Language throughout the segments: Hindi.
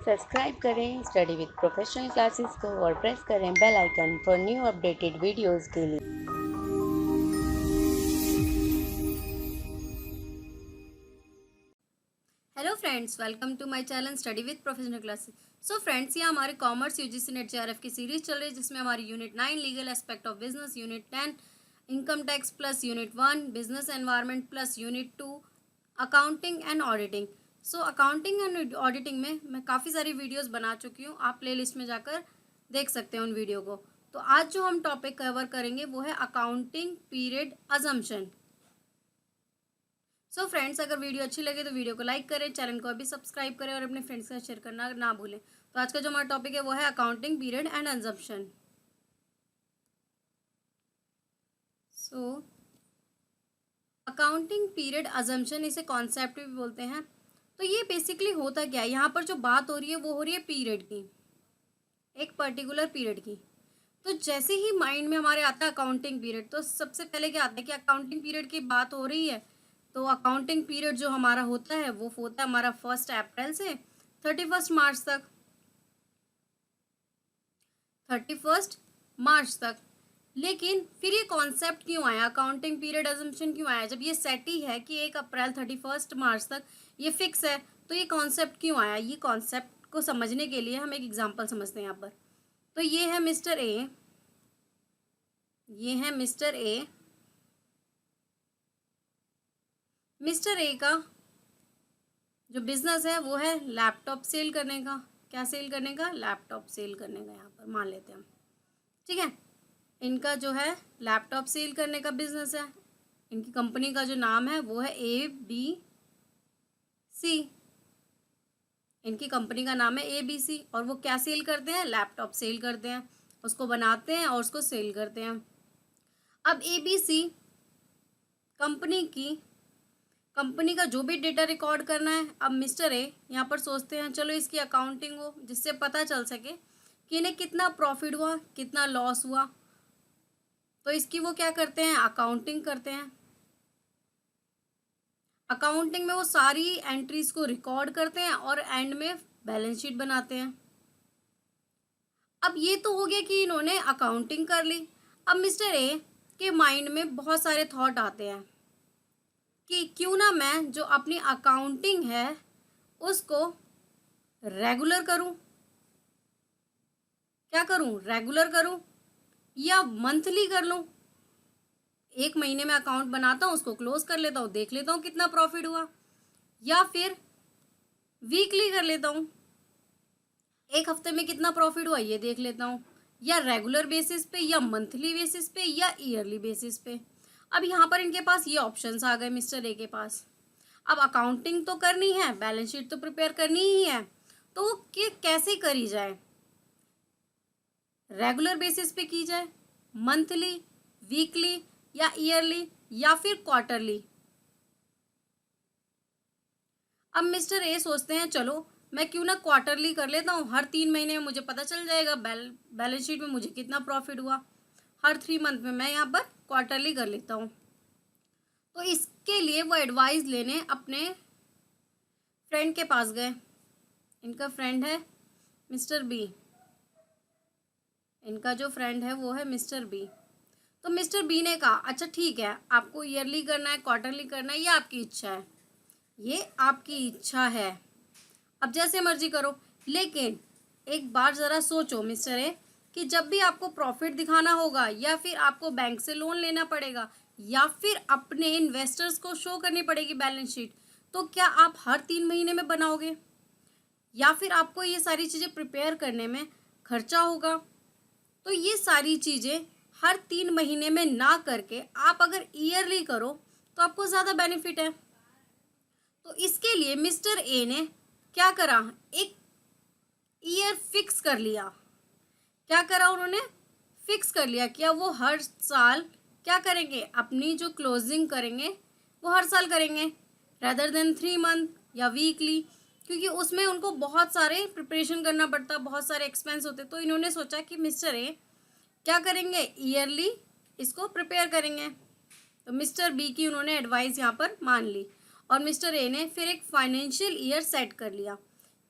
सब्सक्राइब करें स्टडी विद प्रोफेशनल क्लासेस को और प्रेस करें bell icon for new updated videos के लिए। Hello friends, welcome to my channel study with professional classes. So friends, ये हमारे कॉमर्स यूजीसी नेट जेआरएफ की सीरीज चल रही है, जिसमें हमारी unit 9 legal aspect of business, unit 10 income tax plus unit 1 business environment plus unit 2 accounting and auditing. So accounting and auditing में मैं काफ़ी सारी वीडियोस बना चुकी हूँ, आप प्लेलिस्ट में जाकर देख सकते हैं उन वीडियो को। तो आज जो हम टॉपिक कवर करेंगे वो है accounting period assumption. So friends, अगर वीडियो अच्छी लगे तो वीडियो को लाइक करें, चैनल को अभी सब्सक्राइब करें और अपने फ्रेंड्स के साथ शेयर करना ना भूलें। तो आज का जो हमारा टॉपिक है वो है accounting period and assumption. So accounting period assumption, इसे कॉन्सेप्ट भी बोलते हैं। तो ये बेसिकली होता क्या है, यहाँ पर जो बात हो रही है वो हो रही है पीरियड की, एक पर्टिकुलर पीरियड की। तो जैसे ही माइंड में हमारे आता है अकाउंटिंग पीरियड, तो सबसे पहले क्या आता है कि अकाउंटिंग पीरियड की बात हो रही है। तो अकाउंटिंग पीरियड जो हमारा होता है वो होता है हमारा 1 अप्रैल से 31 मार्च तक। 31 मार्च तक। लेकिन फिर ये कॉन्सेप्ट क्यों आया, अकाउंटिंग पीरियड अजम्पशन क्यों आया, जब ये सेट ही है कि 1 अप्रैल 31 मार्च तक ये फिक्स है, तो ये कॉन्सेप्ट क्यों आया। ये कॉन्सेप्ट को समझने के लिए हम एक एग्जांपल समझते हैं यहाँ पर। तो ये है मिस्टर ए, ये है मिस्टर ए। मिस्टर ए का जो बिजनेस है वो है लैपटॉप सेल करने का। क्या सेल करने का, लैपटॉप सेल करने का, यहाँ पर मान लेते हैं हम। ठीक है, इनका जो है लैपटॉप सेल करने का बिजनेस है। इनकी कंपनी का जो नाम है वो है ABC। इनकी कंपनी का नाम है ABC और वो क्या सेल करते हैं, लैपटॉप सेल करते हैं, उसको बनाते हैं और उसको सेल करते हैं। अब ABC कंपनी का जो भी डेटा रिकॉर्ड करना है, अब मिस्टर ए यहाँ पर सोचते हैं चलो इसकी अकाउंटिंग हो, जिससे पता चल सके कि इन्हें कितना प्रॉफिट हुआ, कितना लॉस हुआ। तो इसकी वो क्या करते हैं, अकाउंटिंग करते हैं। अकाउंटिंग में वो सारी एंट्रीज को रिकॉर्ड करते हैं और एंड में बैलेंस शीट बनाते हैं। अब ये तो हो गया कि इन्होंने अकाउंटिंग कर ली। अब मिस्टर ए के माइंड में बहुत सारे थॉट आते हैं कि क्यों ना मैं जो अपनी अकाउंटिंग है उसको रेगुलर करूं। क्या करूं, रेगुलर करूं या मंथली कर लूं। 1 महीने में अकाउंट बनाता हूं, उसको क्लोज कर लेता हूं, देख लेता हूं कितना प्रॉफिट हुआ, या फिर वीकली कर लेता हूं, 1 हफ्ते में कितना प्रॉफिट हुआ ये देख लेता हूं, या रेगुलर बेसिस पे या मंथली बेसिस पे या ईयरली बेसिस पे। अब यहाँ पर इनके पास ये ऑप्शंस आ गए मिस्टर ए के पास। अब अकाउंटिंग तो करनी है, बैलेंस शीट तो प्रिपेयर करनी ही है, तो वो कैसे करी जाए, रेगुलर बेसिस पे की जाए, मंथली, वीकली या ईयरली या फिर क्वार्टरली। अब मिस्टर ए सोचते हैं चलो मैं क्यों ना क्वार्टरली कर लेता हूँ, हर 3 महीने में मुझे पता चल जाएगा बैलेंस शीट में मुझे कितना प्रॉफिट हुआ। हर 3 मंथ में मैं यहाँ पर क्वार्टरली कर लेता हूँ। तो इसके लिए वो एडवाइस लेने अपने फ्रेंड के पास गए। इनका फ्रेंड है मिस्टर बी। इनका जो फ्रेंड है वो है मिस्टर बी। तो मिस्टर बी ने कहा अच्छा ठीक है, आपको ईयरली करना है, क्वार्टरली करना है, ये आपकी इच्छा है, ये आपकी इच्छा है, अब जैसे मर्जी करो। लेकिन एक बार ज़रा सोचो मिस्टर ए कि जब भी आपको प्रॉफिट दिखाना होगा या फिर आपको बैंक से लोन लेना पड़ेगा या फिर अपने इन्वेस्टर्स को शो करनी पड़ेगी बैलेंस शीट, तो क्या आप हर 3 महीने में बनाओगे, या फिर आपको ये सारी चीज़ें प्रिपेयर करने में खर्चा होगा। तो ये सारी चीज़ें हर 3 महीने में ना करके आप अगर ईयरली करो तो आपको ज़्यादा बेनिफिट है। तो इसके लिए मिस्टर ए ने क्या करा, एक ईयर फिक्स कर लिया। क्या करा उन्होंने, फिक्स कर लिया, क्या वो हर साल क्या करेंगे, अपनी जो क्लोजिंग करेंगे वो हर साल करेंगे रेदर देन 3 मंथ या वीकली, क्योंकि उसमें उनको बहुत सारे प्रिपरेशन करना पड़ता, बहुत सारे एक्सपेंस होते। तो इन्होंने सोचा कि मिस्टर ए क्या करेंगे, ईयरली इसको प्रिपेयर करेंगे। तो मिस्टर बी की उन्होंने एडवाइस यहाँ पर मान ली और मिस्टर ए ने फिर एक फाइनेंशियल ईयर सेट कर लिया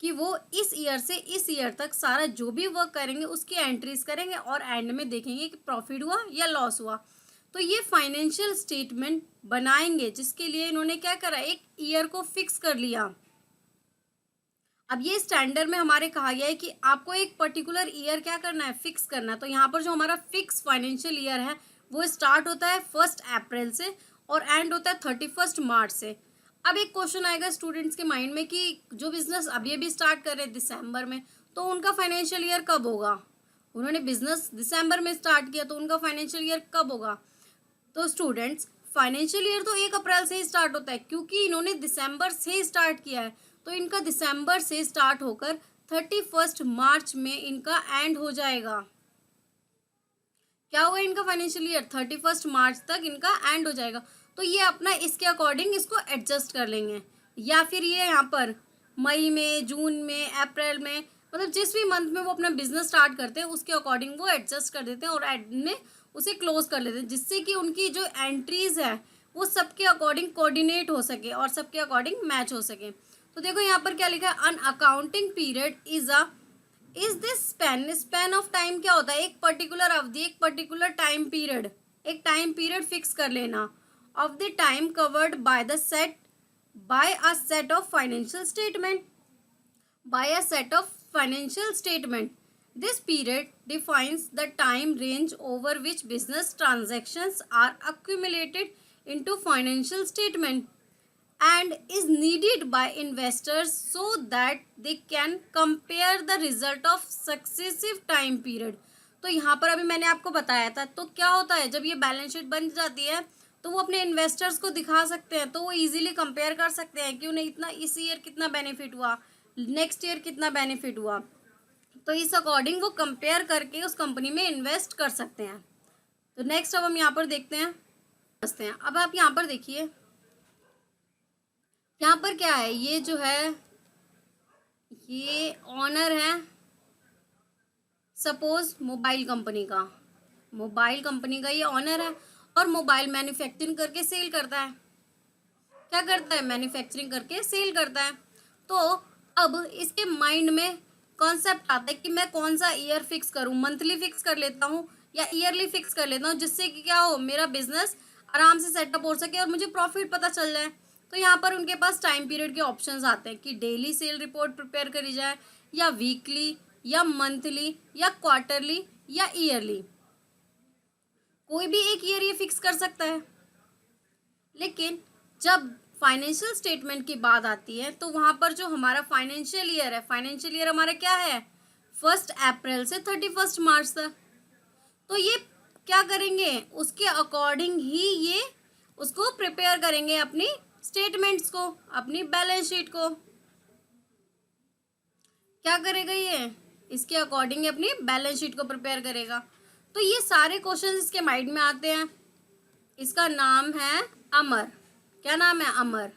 कि वो इस ईयर से इस ईयर तक सारा जो भी वर्क करेंगे उसकी एंट्रीज करेंगे और एंड में देखेंगे कि प्रॉफिट हुआ या लॉस हुआ। तो ये फाइनेंशियल स्टेटमेंट बनाएंगे, जिसके लिए इन्होंने क्या करा, एक ईयर को फिक्स कर लिया। अब ये स्टैंडर्ड में हमारे कहा गया है कि आपको एक पर्टिकुलर ईयर क्या करना है, फिक्स करना है। तो यहाँ पर जो हमारा फिक्स फाइनेंशियल ईयर है वो स्टार्ट होता है 1 अप्रैल से और एंड होता है 31 मार्च से। अब एक क्वेश्चन आएगा स्टूडेंट्स के माइंड में कि जो बिजनेस अभी अभी स्टार्ट कर रहे हैं दिसंबर में, तो उनका फाइनेंशियल ईयर कब होगा। उन्होंने बिजनेस दिसंबर में स्टार्ट किया तो उनका फाइनेंशियल ईयर कब होगा। तो स्टूडेंट्स, फाइनेंशियल ईयर तो 1 अप्रैल से ही स्टार्ट होता है, क्योंकि इन्होंने दिसंबर से ही स्टार्ट किया है। तो इनका दिसंबर से स्टार्ट होकर 31 मार्च में इनका एंड हो जाएगा। क्या होगा, इनका फाइनेंशियल ईयर 31 मार्च तक इनका एंड हो जाएगा। तो ये अपना इसके अकॉर्डिंग इसको एडजस्ट कर लेंगे, या फिर ये यहाँ पर मई में, जून में, अप्रैल में, मतलब जिस भी मंथ में वो अपना बिजनेस स्टार्ट करते हैं उसके अकॉर्डिंग वो एडजस्ट कर देते हैं और एंड में उसे क्लोज कर लेते हैं, जिससे कि उनकी जो एंट्रीज है वो सबके अकॉर्डिंग कोऑर्डिनेट हो सके और सबके अकॉर्डिंग मैच हो सके। तो देखो यहाँ पर क्या लिखा है, an accounting period is this span of time क्या होता है, एक पर्टिकुलर अवधि, एक पर्टिकुलर टाइम पीरियड, एक टाइम पीरियड फिक्स कर लेना of the time covered by a set of financial statement, by a set of financial statement. This period defines the time range over which business transactions are accumulated into financial statement and is needed by investors so that they can compare the result of successive time period. तो यहाँ पर अभी मैंने आपको बताया था, तो क्या होता है जब ये बैलेंस शीट बन जाती है तो वो अपने इन्वेस्टर्स को दिखा सकते हैं, तो वो इजीली कंपेयर कर सकते हैं कि उन्हें इतना इस ईयर कितना बेनिफिट हुआ, नेक्स्ट ईयर कितना बेनिफिट हुआ। तो इस अकॉर्डिंग वो कंपेयर करके उस कंपनी में इन्वेस्ट कर सकते हैं। तो नेक्स्ट अब हम यहाँ पर देखते हैं। अब आप यहाँ पर देखिए, यहाँ पर क्या है, ये जो है ये ऑनर है सपोज मोबाइल कंपनी का ये ऑनर है और मोबाइल मैन्युफैक्चरिंग करके सेल करता है। क्या करता है, मैन्युफैक्चरिंग करके सेल करता है। तो अब इसके माइंड में कॉन्सेप्ट आता है कि मैं कौन सा ईयर फिक्स करूं, मंथली फिक्स कर लेता हूं या ईयरली फिक्स कर लेता हूं, जिससे कि क्या हो, मेरा बिजनेस आराम से सेटअप हो सके और मुझे प्रॉफिट पता चल जाए। तो यहाँ पर उनके पास टाइम पीरियड के ऑप्शंस आते हैं कि डेली सेल रिपोर्ट प्रिपेयर करी जाए या वीकली या मंथली या क्वार्टरली या ईयरली, कोई भी एक ईयर ये फिक्स कर सकता है। लेकिन जब फाइनेंशियल स्टेटमेंट की बात आती है तो वहां पर जो हमारा फाइनेंशियल ईयर हमारा क्या है, 1 अप्रैल से 31 मार्च तक। तो ये क्या करेंगे, उसके अकॉर्डिंग ही ये उसको प्रिपेयर करेंगे, अपनी स्टेटमेंट्स को, अपनी बैलेंस शीट को क्या करेगा, ये इसके अकॉर्डिंग अपनी बैलेंस शीट को प्रिपेयर करेगा। तो ये सारे क्वेश्चन इसके माइंड में आते हैं। इसका नाम है अमर। क्या नाम है, अमर।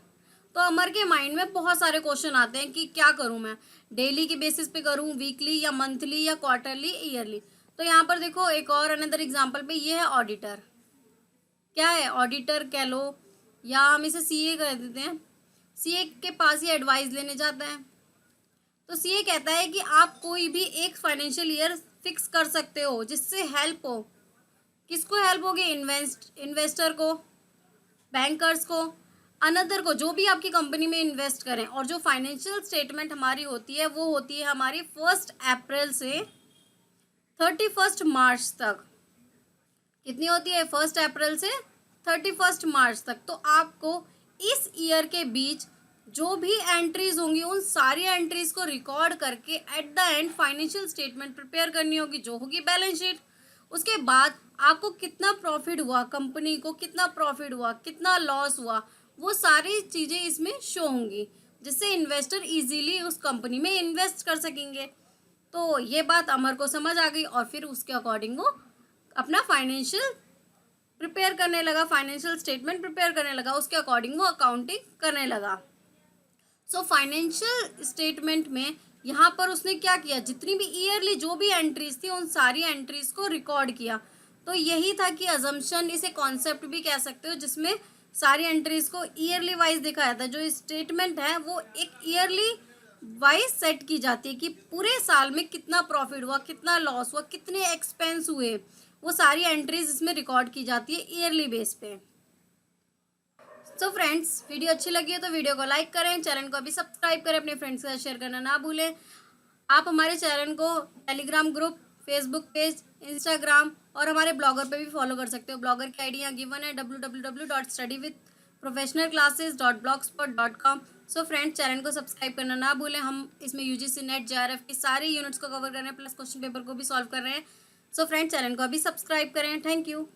तो अमर के माइंड में बहुत सारे क्वेश्चन आते हैं कि क्या करूं मैं, डेली के बेसिस पे करूं, वीकली या मंथली या क्वार्टरली, ईयरली। तो यहाँ पर देखो एक और अनदर एग्जांपल पे, ये है ऑडिटर। क्या है, ऑडिटर कह लो या हम इसे सीए कह देते हैं। सीए के पास ये एडवाइस लेने जाता है। तो सीए कहता है कि आप कोई भी एक फाइनेंशियल ईयर फिक्स कर सकते हो जिससे हेल्प हो। किसको हेल्प होगी, इन्वेस्टर को, बैंकर्स को, अनदर को, जो भी आपकी कंपनी में इन्वेस्ट करें। और जो फाइनेंशियल स्टेटमेंट हमारी होती है वो होती है हमारी 1 अप्रैल से 31 मार्च तक। कितनी होती है, 1 अप्रैल से 31 मार्च तक। तो आपको इस ईयर के बीच जो भी एंट्रीज होंगी उन सारी एंट्रीज को रिकॉर्ड करके at the end financial statement prepare करनी होगी, जो होगी बैलेंस शीट। उसके बाद आपको कितना प्रॉफिट हुआ, कंपनी को कितना प्रॉफिट हुआ, कितना लॉस हुआ, वो सारी चीज़ें इसमें शो होंगी, जिससे इन्वेस्टर इजीली उस कंपनी में इन्वेस्ट कर सकेंगे। तो ये बात अमर को समझ आ गई और फिर उसके अकॉर्डिंग वो अपना फाइनेंशियल प्रिपेयर करने लगा, फाइनेंशियल स्टेटमेंट प्रिपेयर करने लगा, उसके अकॉर्डिंग वो अकाउंटिंग करने लगा। सो फाइनेंशियल स्टेटमेंट में यहाँ पर उसने क्या किया, जितनी भी ईयरली जो भी एंट्रीज थी उन सारी एंट्रीज को रिकॉर्ड किया। तो यही था कि अजम्पशन, इसे कॉन्सेप्ट भी कह सकते हो, जिसमें सारी एंट्रीज को ईयरली वाइज दिखाया था। जो स्टेटमेंट है वो एक ईयरली वाइज सेट की जाती है कि पूरे साल में कितना प्रॉफिट हुआ, कितना लॉस हुआ, कितने एक्सपेंस हुए, वो सारी एंट्रीज इसमें रिकॉर्ड की जाती है ईयरली बेस पे। सो फ्रेंड्स, वीडियो अच्छी लगी है तो वीडियो को लाइक करें, चैनल को अभी सब्सक्राइब करें, अपने फ्रेंड्स के साथ शेयर करना ना भूलें। आप हमारे चैनल को Telegram group, Facebook page, Instagram और हमारे ब्लॉगर पे भी फॉलो कर सकते हो। ब्लॉगर की आईडी यहाँ गिवन है www.studywithprofessionalclasses.blogspot.com। सो फ्रेंड्स, चैनल को सब्सक्राइब करना ना भूलें। हम इसमें यूजीसी नेट, जेआरएफ की सारी यूनिट्स को कवर कर रहे हैं, प्लस क्वेश्चन पेपर को भी सॉल्व कर रहे हैं। सो फ्रेंड्स, चैनल को अभी सब्सक्राइब करें। Thank you.